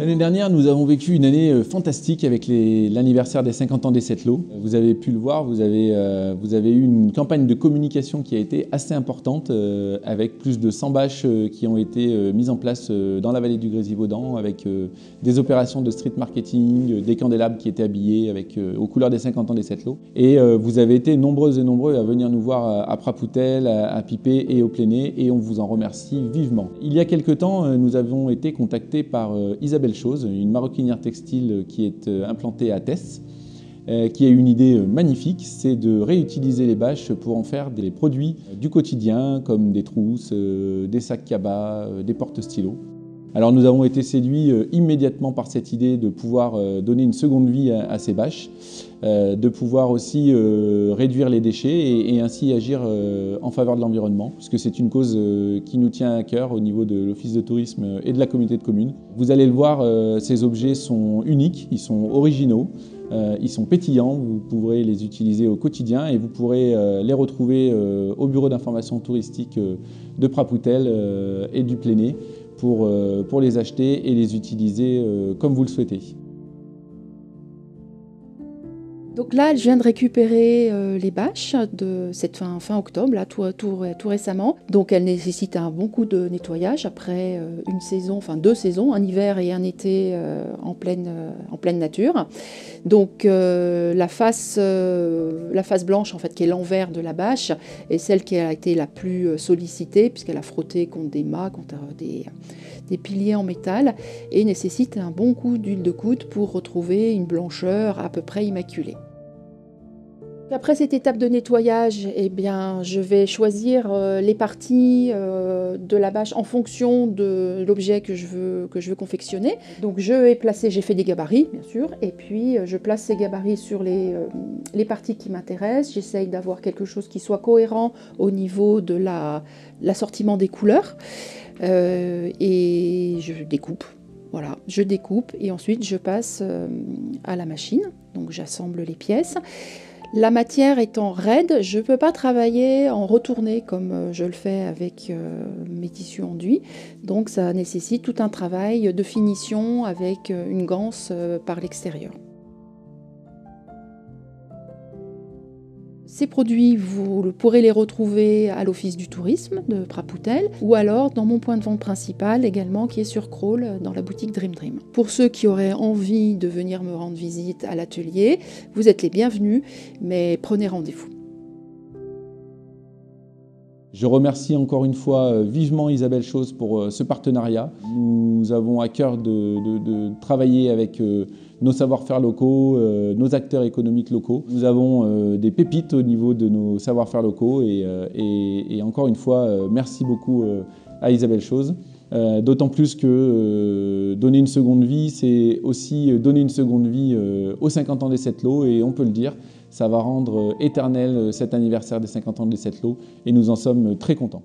L'année dernière, nous avons vécu une année fantastique avec l'anniversaire des 50 ans des Sept-Lots. Vous avez pu le voir, vous avez eu une campagne de communication qui a été assez importante, avec plus de 100 bâches qui ont été mises en place dans la vallée du Grésivaudan, avec des opérations de street marketing, des candélabres qui étaient habillés aux couleurs des 50 ans des Sept-Lots. Et vous avez été nombreuses et nombreux à venir nous voir à Prapoutel, à Pipé et au Pléné, et on vous en remercie vivement. Il y a quelque temps, nous avons été contactés par Isabelle Chose, une maroquinière textile qui est implantée à Tess, qui a une idée magnifique, c'est de réutiliser les bâches pour en faire des produits du quotidien, comme des trousses, des sacs cabas, des porte-stylos. Alors nous avons été séduits immédiatement par cette idée de pouvoir donner une seconde vie à ces bâches, de pouvoir aussi réduire les déchets et ainsi agir en faveur de l'environnement, puisque c'est une cause qui nous tient à cœur au niveau de l'Office de tourisme et de la communauté de communes. Vous allez le voir, ces objets sont uniques, ils sont originaux, ils sont pétillants, vous pourrez les utiliser au quotidien et vous pourrez les retrouver au bureau d'information touristique de Prapoutel et du Pléné pour les acheter et les utiliser comme vous le souhaitez. Donc là, je viens de récupérer les bâches de cette fin octobre, là, tout récemment. Donc elles nécessitent un bon coup de nettoyage après une saison, enfin 2 saisons, un hiver et un été en pleine nature. Donc la face blanche, en fait, qui est l'envers de la bâche, est celle qui a été la plus sollicitée, puisqu'elle a frotté contre des mâts, contre des piliers en métal, et nécessite un bon coup d'huile de coude pour retrouver une blancheur à peu près immaculée. Après cette étape de nettoyage, eh bien, je vais choisir les parties de la bâche en fonction de l'objet que je veux confectionner. Donc j'ai fait des gabarits bien sûr, et puis je place ces gabarits sur les parties qui m'intéressent. J'essaye d'avoir quelque chose qui soit cohérent au niveau de l'assortiment des couleurs, et je découpe. Voilà, je découpe et ensuite je passe à la machine, donc j'assemble les pièces. La matière étant raide, je ne peux pas travailler en retourné comme je le fais avec mes tissus enduits. Donc ça nécessite tout un travail de finition avec une ganse par l'extérieur. Ces produits, vous pourrez les retrouver à l'Office du tourisme de Prapoutel ou alors dans mon point de vente principal également qui est sur Crawl dans la boutique Dream Dream. Pour ceux qui auraient envie de venir me rendre visite à l'atelier, vous êtes les bienvenus, mais prenez rendez-vous. Je remercie encore une fois vivement Isabelle Chose pour ce partenariat. Nous avons à cœur de travailler avec nos savoir-faire locaux, nos acteurs économiques locaux. Nous avons des pépites au niveau de nos savoir-faire locaux et encore une fois, merci beaucoup à Isabelle Chose. D'autant plus que donner une seconde vie, c'est aussi donner une seconde vie aux 50 ans des Sept-Lots et on peut le dire, ça va rendre éternel cet anniversaire des 50 ans des Sept-Lots et nous en sommes très contents.